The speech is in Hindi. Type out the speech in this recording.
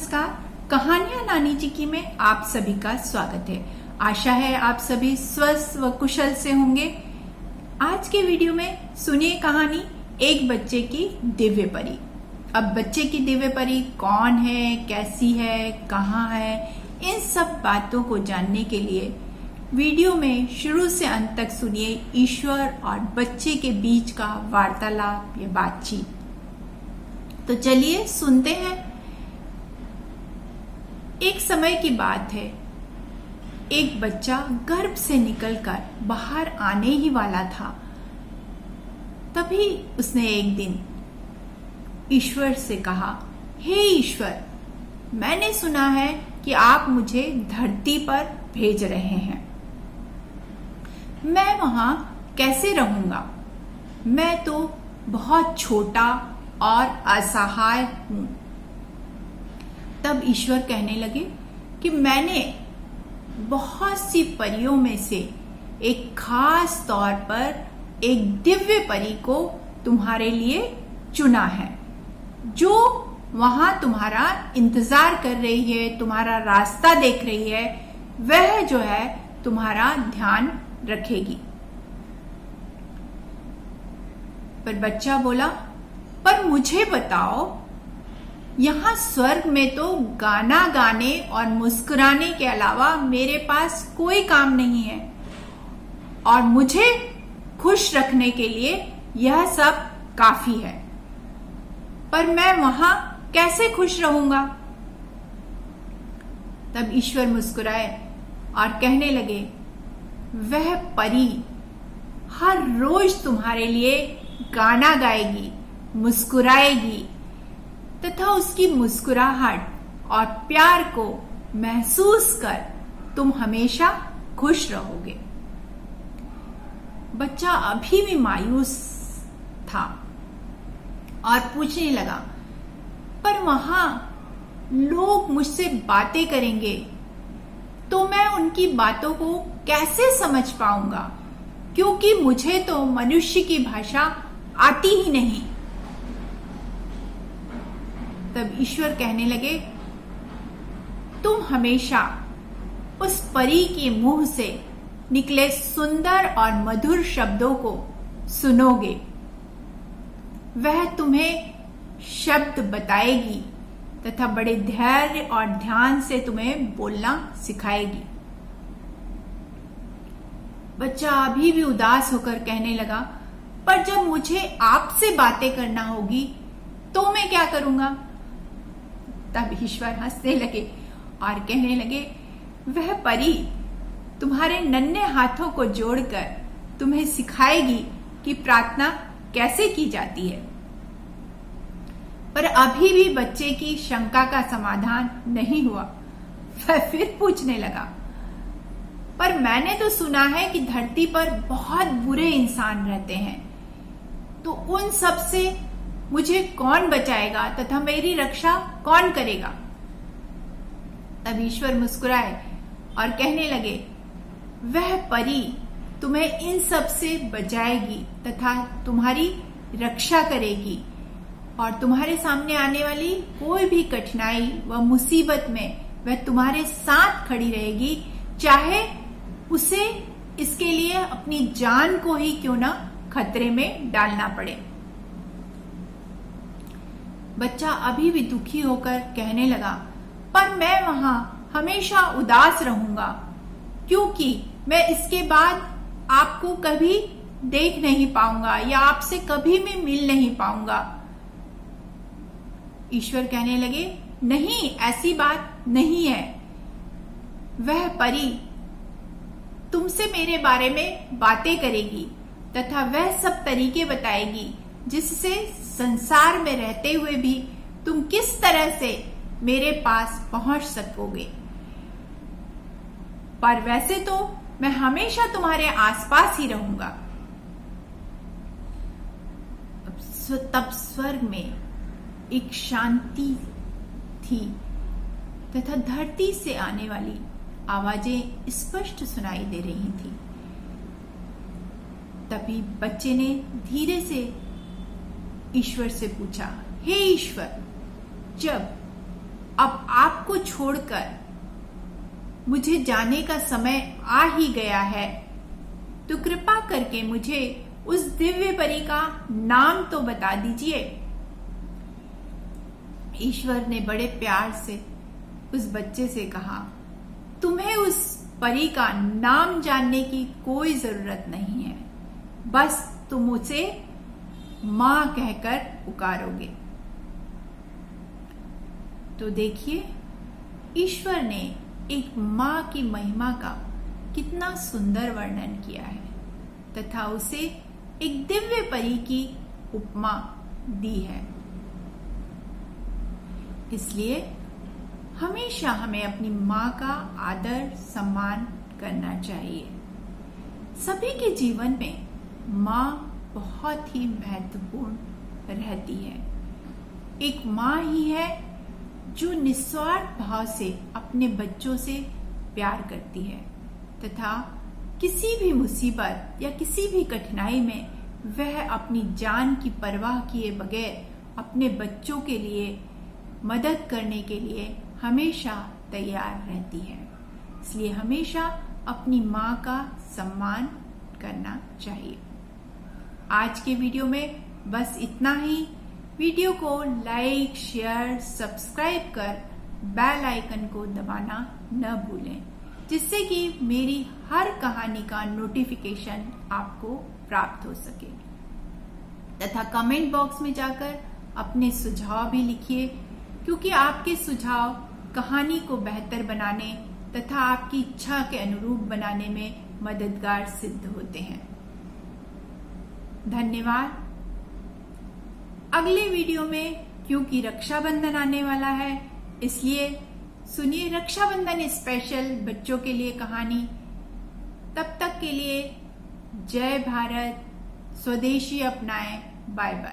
नमस्कार। कहानियां नानी जी की में आप सभी का स्वागत है। आशा है आप सभी स्वस्थ व कुशल से होंगे। आज के वीडियो में सुनिए कहानी एक बच्चे की दिव्य परी। अब बच्चे की दिव्य परी कौन है, कैसी है, कहाँ है, इन सब बातों को जानने के लिए वीडियो में शुरू से अंत तक सुनिए ईश्वर और बच्चे के बीच का वार्तालाप या बातचीत। तो चलिए सुनते हैं। एक समय की बात है, एक बच्चा गर्भ से निकलकर बाहर आने ही वाला था। तभी उसने एक दिन ईश्वर से कहा, हे ईश्वर, मैंने सुना है कि आप मुझे धरती पर भेज रहे हैं। मैं वहां कैसे रहूंगा? मैं तो बहुत छोटा और असहाय हूं। तब ईश्वर कहने लगे कि मैंने बहुत सी परियों में से एक खास तौर पर एक दिव्य परी को तुम्हारे लिए चुना है, जो वहां तुम्हारा इंतजार कर रही है, तुम्हारा रास्ता देख रही है। वह जो है तुम्हारा ध्यान रखेगी। पर बच्चा बोला, पर मुझे बताओ, यहाँ स्वर्ग में तो गाना गाने और मुस्कुराने के अलावा मेरे पास कोई काम नहीं है, और मुझे खुश रखने के लिए यह सब काफी है। पर मैं वहां कैसे खुश रहूंगा? तब ईश्वर मुस्कुराए और कहने लगे, वह परी हर रोज तुम्हारे लिए गाना गाएगी, मुस्कुराएगी, तथा उसकी मुस्कुराहट और प्यार को महसूस कर तुम हमेशा खुश रहोगे। बच्चा अभी भी मायूस था और पूछने लगा, पर वहां लोग मुझसे बातें करेंगे तो मैं उनकी बातों को कैसे समझ पाऊंगा, क्योंकि मुझे तो मनुष्य की भाषा आती ही नहीं। तब ईश्वर कहने लगे, तुम हमेशा उस परी के मुंह से निकले सुंदर और मधुर शब्दों को सुनोगे। वह तुम्हें शब्द बताएगी तथा बड़े धैर्य और ध्यान से तुम्हें बोलना सिखाएगी। बच्चा अभी भी उदास होकर कहने लगा, पर जब मुझे आपसे बातें करना होगी तो मैं क्या करूंगा? तब ईश्वर हंसने लगे और कहने लगे, वह परी तुम्हारे नन्हे हाथों को जोड़कर तुम्हें सिखाएगी कि प्रार्थना कैसे की जाती है। पर अभी भी बच्चे की शंका का समाधान नहीं हुआ। वह फिर पूछने लगा, पर मैंने तो सुना है कि धरती पर बहुत बुरे इंसान रहते हैं, तो उन सब से मुझे कौन बचाएगा तथा मेरी रक्षा कौन करेगा? तब ईश्वर मुस्कुराए और कहने लगे, वह परी तुम्हें इन सब से बचाएगी तथा तुम्हारी रक्षा करेगी, और तुम्हारे सामने आने वाली कोई भी कठिनाई व मुसीबत में वह तुम्हारे साथ खड़ी रहेगी, चाहे उसे इसके लिए अपनी जान को ही क्यों ना खतरे में डालना पड़े। बच्चा अभी भी दुखी होकर कहने लगा, पर मैं वहां हमेशा उदास रहूंगा, क्योंकि मैं इसके बाद आपको कभी देख नहीं पाऊंगा या आपसे कभी भी मिल नहीं पाऊंगा। ईश्वर कहने लगे, नहीं, ऐसी बात नहीं है। वह परी तुमसे मेरे बारे में बातें करेगी तथा वह सब तरीके बताएगी जिससे संसार में रहते हुए भी तुम किस तरह से मेरे पास पहुंच सकोगे। पर वैसे तो मैं हमेशा तुम्हारे आसपास ही रहूंगा। तब स्वर्ग में एक शांति थी तथा धरती से आने वाली आवाजें स्पष्ट सुनाई दे रही थी। तभी बच्चे ने धीरे से ईश्वर से पूछा, हे ईश्वर, जब अब आपको छोड़कर मुझे जाने का समय आ ही गया है, तो कृपा करके मुझे उस दिव्य परी का नाम तो बता दीजिए। ईश्वर ने बड़े प्यार से उस बच्चे से कहा, तुम्हें उस परी का नाम जानने की कोई जरूरत नहीं है, बस तुम उसे मां कहकर पुकारोगे। तो देखिए, ईश्वर ने एक मां की महिमा का कितना सुंदर वर्णन किया है तथा उसे एक दिव्य परी की उपमा दी है। इसलिए हमेशा हमें अपनी मां का आदर सम्मान करना चाहिए। सभी के जीवन में मां बहुत ही महत्वपूर्ण रहती है। एक मां ही है जो निस्वार्थ भाव से अपने बच्चों से प्यार करती है तथा किसी भी मुसीबत या किसी भी कठिनाई में वह अपनी जान की परवाह किए बगैर अपने बच्चों के लिए मदद करने के लिए हमेशा तैयार रहती है। इसलिए हमेशा अपनी मां का सम्मान करना चाहिए। आज के वीडियो में बस इतना ही। वीडियो को लाइक, शेयर, सब्सक्राइब कर बेल आइकन को दबाना न भूलें, जिससे कि मेरी हर कहानी का नोटिफिकेशन आपको प्राप्त हो सके। तथा कमेंट बॉक्स में जाकर अपने सुझाव भी लिखिए, क्योंकि आपके सुझाव कहानी को बेहतर बनाने तथा आपकी इच्छा के अनुरूप बनाने में मददगार सिद्ध होते हैं। धन्यवाद। अगले वीडियो में, क्योंकि रक्षाबंधन आने वाला है, इसलिए सुनिए रक्षाबंधन स्पेशल बच्चों के लिए कहानी। तब तक के लिए जय भारत, स्वदेशी अपनाएं। Bye bye.